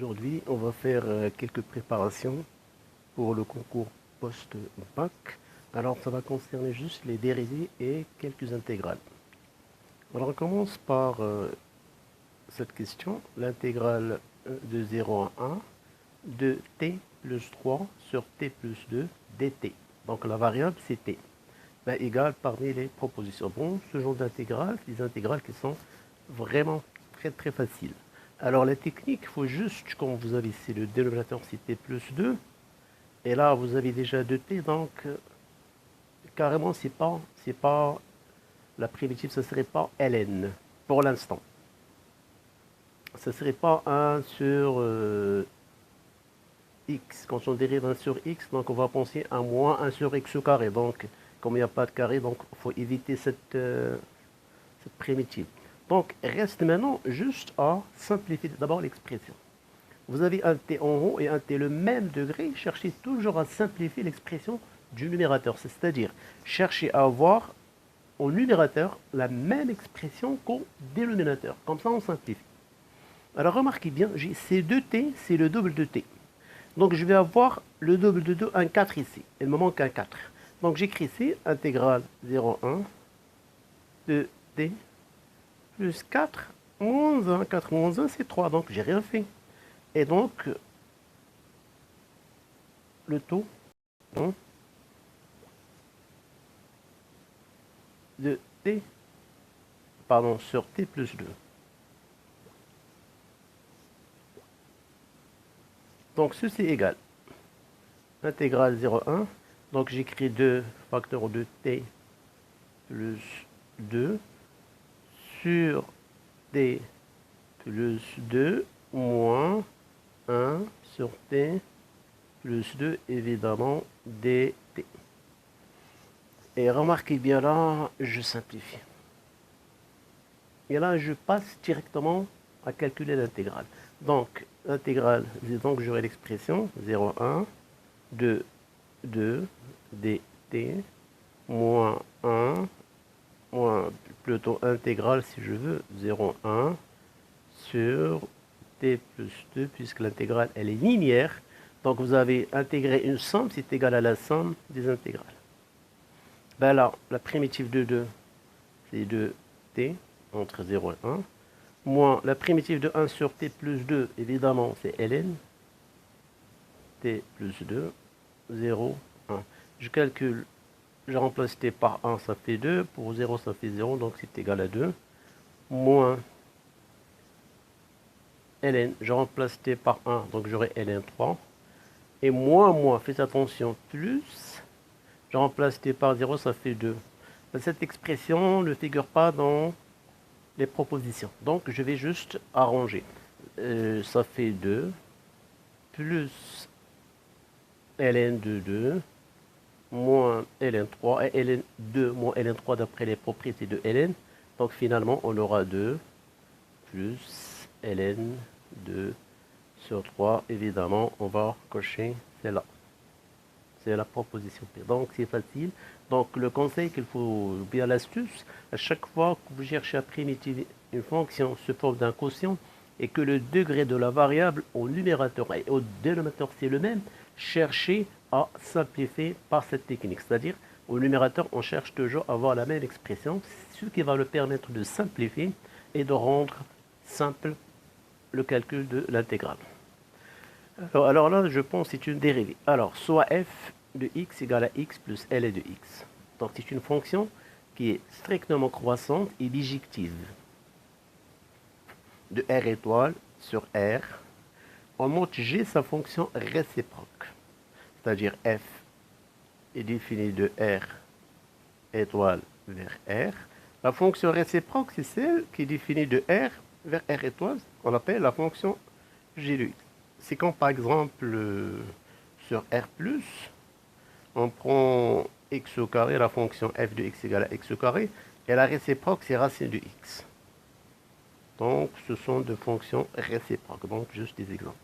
Aujourd'hui, on va faire quelques préparations pour le concours post-bac. Alors, ça va concerner juste les dérivés et quelques intégrales. Alors, on commence par cette question. L'intégrale de 0 à 1 de t plus 3 sur t plus 2 dt. Donc, la variable, c'est t. Ben, égale parmi les propositions. Bon, ce genre d'intégrales, des intégrales qui sont vraiment très faciles. Alors la technique, il faut juste, comme vous avez ici, le dénominateur c'est t plus 2, et là vous avez déjà 2t, donc carrément c'est pas la primitive, ça serait pas ln pour l'instant. Ça serait pas 1 sur x. Quand on dérive 1 sur x, donc on va penser à moins 1 sur x au carré. Donc comme il n'y a pas de carré, donc il faut éviter cette primitive. Donc, reste maintenant juste à simplifier d'abord l'expression. Vous avez un t en haut et un t le même degré. Cherchez toujours à simplifier l'expression du numérateur. C'est-à-dire, cherchez à avoir au numérateur la même expression qu'au dénominateur. Comme ça, on simplifie. Alors, remarquez bien, j'ai ces 2t, c'est le double de t. Donc, je vais avoir le double de 2, un 4 ici. Il me manque un 4. Donc, j'écris ici, intégrale 0,1 de t plus 4 moins 1. 4 moins 1, c'est 3. Donc, j'ai rien fait. Et donc, le taux de t, sur t plus 2. Donc, ceci est égal. Intégrale 0,1. Donc, j'écris 2 facteurs de t plus 2 sur t plus 2 moins 1 sur t plus 2, évidemment, dt. Et remarquez bien là, je simplifie. Et là, je passe directement à calculer l'intégrale. Donc, l'intégrale, donc j'aurai l'expression 0,1 de 2 dt moins 1, moins plutôt intégrale si je veux, 0,1 sur t plus 2, puisque l'intégrale, elle est linéaire. Donc, vous avez intégré une somme, c'est égal à la somme des intégrales. Ben là, la primitive de 2, c'est 2t entre 0 et 1, moins la primitive de 1 sur t plus 2, évidemment, c'est ln, t plus 2, 0, 1. Je calcule, je remplace t par 1, ça fait 2, pour 0, ça fait 0, donc c'est égal à 2, moins ln, je remplace t par 1, donc j'aurai ln 3, et moins, faites attention, plus, je remplace t par 0, ça fait 2. Cette expression ne figure pas dans les propositions. Donc, je vais juste arranger. Ça fait 2 plus ln de 2 moins ln 3 et ln 2 moins ln 3 d'après les propriétés de ln. Donc, finalement, on aura 2 plus ln 2 sur 3. Évidemment, on va cocher celle-là. C'est la proposition P. Donc, c'est facile. Donc, le conseil qu'il faut, bien l'astuce, à chaque fois que vous cherchez à primitiver une fonction sous forme d'un quotient et que le degré de la variable au numérateur et au dénominateur c'est le même, cherchez à simplifier par cette technique. C'est-à-dire, au numérateur, on cherche toujours à avoir la même expression, ce qui va le permettre de simplifier et de rendre simple le calcul de l'intégrale. Alors là, je pense que c'est une dérivée. Alors, soit f de x égale à x plus L de x. Donc, c'est une fonction qui est strictement croissante et bijective. De R étoile sur R. On montre G sa fonction réciproque. C'est-à-dire f est définie de R étoile vers R. La fonction réciproque, c'est celle qui est définie de R vers R étoile, qu'on appelle la fonction G de x. C'est quand, par exemple, sur R+, on prend x au carré, la fonction f de x égale à x au carré, et la réciproque, c'est racine de x. Donc, ce sont deux fonctions réciproques. Donc, juste des exemples.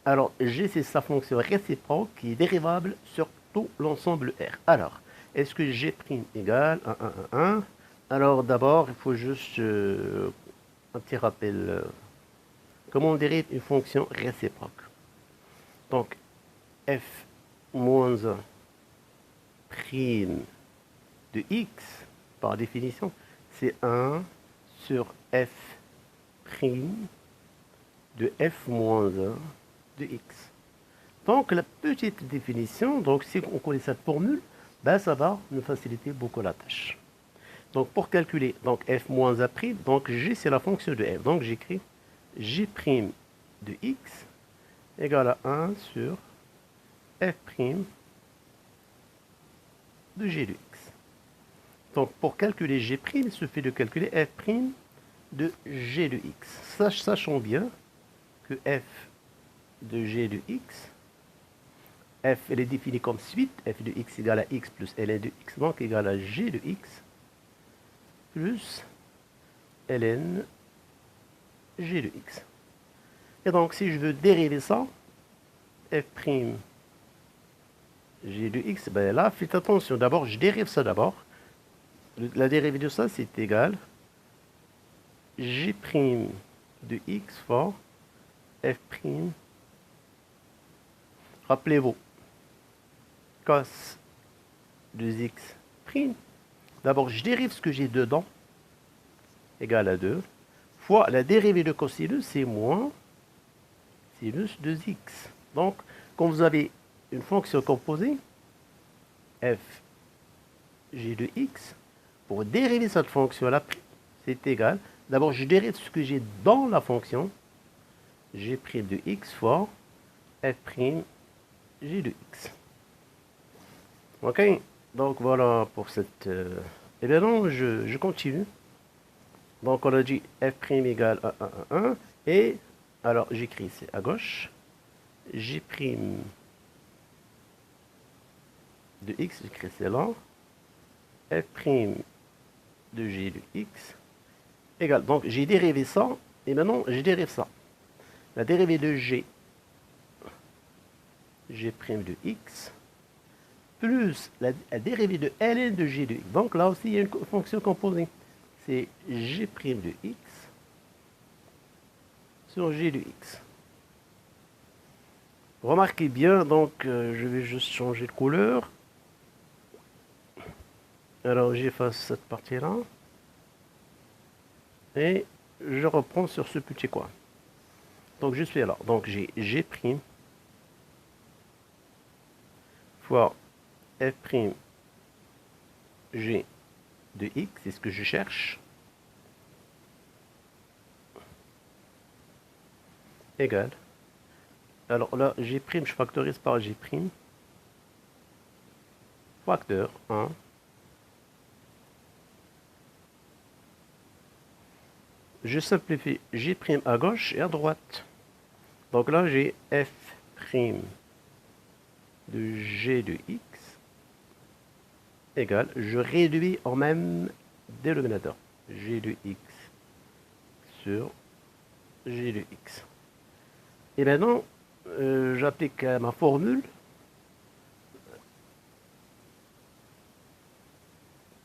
Alors, G, c'est sa fonction réciproque qui est dérivable sur tout l'ensemble R. Alors, est-ce que G' égale 1, 1, 1, 1? Alors, d'abord, il faut juste un petit rappel comment on dérive une fonction réciproque. Donc, f moins 1 prime de x, par définition, c'est 1 sur f prime de f moins 1 de x. Donc, la petite définition, donc si on connaît cette formule, ben, ça va nous faciliter beaucoup la tâche. Donc, pour calculer donc f moins a', donc g, c'est la fonction de f. Donc, j'écris g' de x égale à 1 sur f' de g de x. Donc, pour calculer g', il suffit de calculer f' de g de x. Sachons bien que f de g de x, f, elle est définie comme suite, f de x égale à x plus ln de x, donc égale à g de x plus ln g de x. Et donc, si je veux dériver ça, f' g de x, ben là, faites attention. D'abord, je dérive ça d'abord. La dérivée de ça, c'est égal g' de x fois f'. Rappelez-vous, cos de x prime. D'abord, je dérive ce que j'ai dedans, égal à 2, fois la dérivée de cosinus, c'est moins sinus de x. Donc, quand vous avez une fonction composée, f g de x, pour dériver cette fonction-là, c'est égal. D'abord, je dérive ce que j'ai dans la fonction, g' de x fois f' g de x. Ok, donc voilà pour cette... Et maintenant, je continue. Donc, on a dit f' égale à 1, 1, 1. Et, alors, j'écris ici à gauche, g' de x, j'écris c'est là, f' de g de x, égale. Donc, j'ai dérivé ça, et maintenant, je dérive ça. La dérivée de g' de x, plus la dérivée de ln de g de x. Donc, là aussi, il y a une fonction composée. C'est g' de x sur g de x. Remarquez bien, donc, je vais juste changer de couleur. Alors, j'efface cette partie-là. Et je reprends sur ce petit coin. Donc, je suis là. Donc, j'ai g' fois f' g de x, c'est ce que je cherche, égal. Alors là, g', je factorise par g', facteur 1, je simplifie g' à gauche et à droite. Donc là, j'ai f' de g de x égale, je réduis en même dénominateur, g de x sur g de x. Et maintenant, j'applique ma formule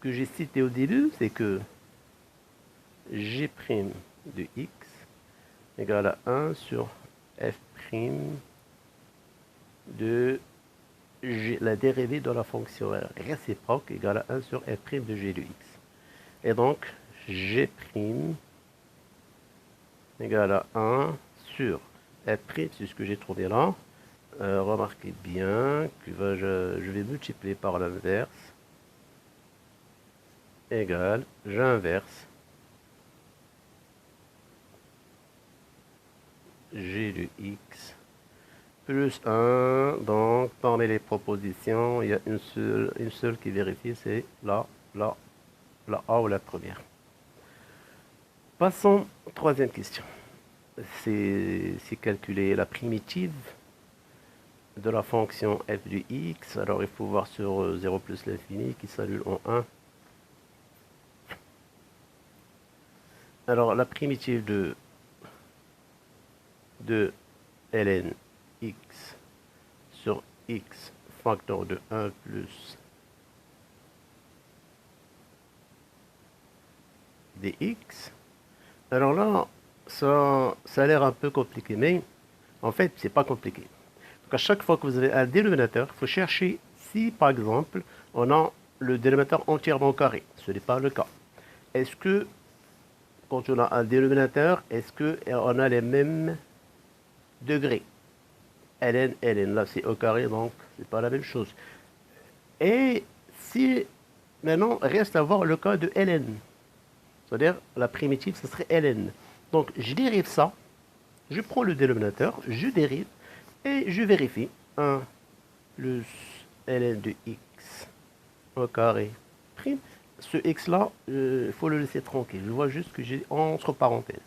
que j'ai citée au début, c'est que g' de x égale à 1 sur f' de g, la dérivée de la fonction réciproque égale à 1 sur f' de g de x. Et donc, g' égale à 1 sur f', c'est ce que j'ai trouvé là. Remarquez bien que je vais multiplier par l'inverse. Égale, j'inverse g de x plus 1. Donc, parmi les propositions, il y a une seule qui vérifie, c'est la A ou la première. Passons à la troisième question. C'est calculer la primitive de la fonction f de x. Alors, il faut voir sur 0 plus l'infini qui s'annule en 1. Alors, la primitive de ln x sur x facteur de 1 plus dx. Alors là, ça a l'air un peu compliqué, mais en fait, c'est pas compliqué. Donc, à chaque fois que vous avez un dénominateur, il faut chercher si, par exemple, on a le dénominateur entièrement carré. Ce n'est pas le cas. Est-ce que, quand on a un dénominateur, est-ce qu'on a les mêmes degrés? ln, ln, là c'est au carré, donc c'est pas la même chose. Et si, maintenant, reste à voir le cas de ln. C'est-à-dire, la primitive, ce serait ln. Donc, je dérive ça, je prends le dénominateur, je dérive, et je vérifie. 1 plus ln de x au carré prime. Ce x-là, il faut le laisser tranquille. Je vois juste que j'ai entre parenthèses.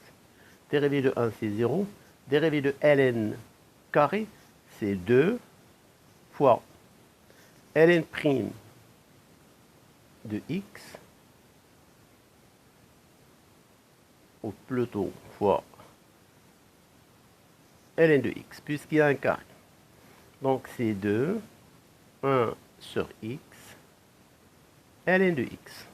Dérivé de 1, c'est 0. Dérivé de ln carré, c'est 2 fois ln prime de x, ou plutôt fois ln de x, puisqu'il y a un carré. Donc c'est 2, 1 sur x, ln de x.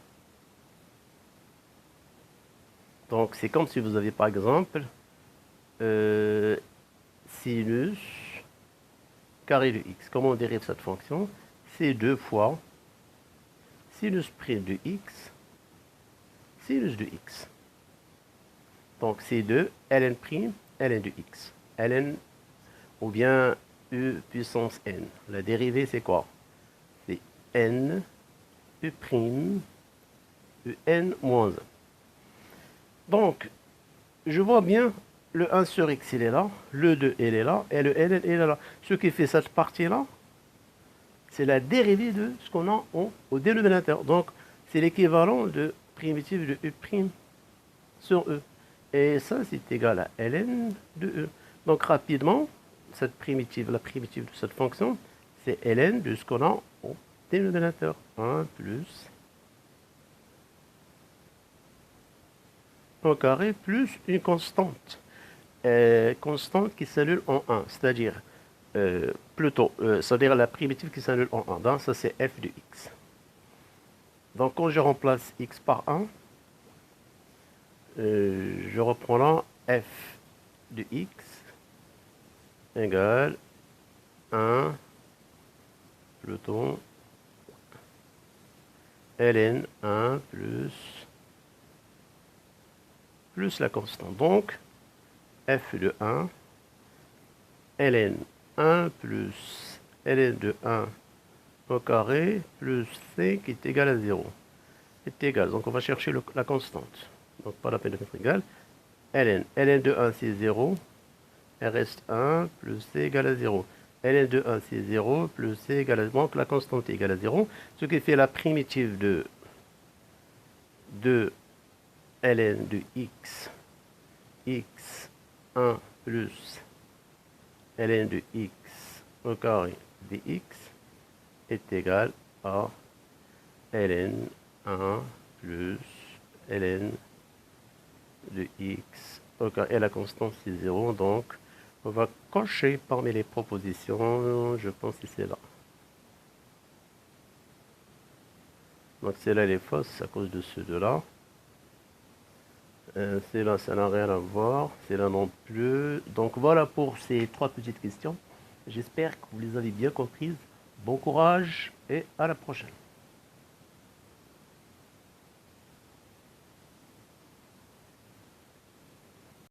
Donc c'est comme si vous aviez par exemple sinus carré de x. Comment on dérive cette fonction? C'est 2 fois sinus prime de x, sinus de x. Donc c'est 2 ln prime, ln de x. ln ou bien u puissance n. La dérivée c'est quoi? C'est n u prime un moins 1. Donc, je vois bien le 1 sur x, il est là, le 2, il est là, et le ln, il est là. Ce qui fait cette partie-là, c'est la dérivée de ce qu'on a au dénominateur. Donc, c'est l'équivalent de primitive de u' sur e. Et ça, c'est égal à ln de e. Donc, rapidement, cette primitive, la primitive de cette fonction, c'est ln de ce qu'on a au dénominateur. 1 plus au carré plus une constante. Constante qui s'annule en 1, c'est-à-dire c'est-à-dire la primitive qui s'annule en 1. Donc ça c'est f de x. Donc quand je remplace x par 1, je reprends là f de x égale 1 plutôt ln 1 plus la constante. Donc f de 1 ln 1 plus ln de 1 au carré plus 5 est égal à 0. Est égal. Donc on va chercher la constante. Donc pas la peine de mettre égal. ln de 1 c'est 0. Il reste 1 plus c égale à 0. ln de 1 c'est 0 plus c égale à 0. Donc la constante est égale à 0. Ce qui fait la primitive de ln de x, x1 plus ln de x au carré dx est égal à ln 1 plus ln de x au carré. Et la constante c'est 0. Donc on va cocher parmi les propositions. Je pense que c'est là. Donc celle-là elle est fausse à cause de ce deux-là. Celle-là ça n'a rien à voir. Celle-là non plus. Donc voilà pour ces 3 petites questions. J'espère que vous les avez bien comprises. Bon courage et à la prochaine.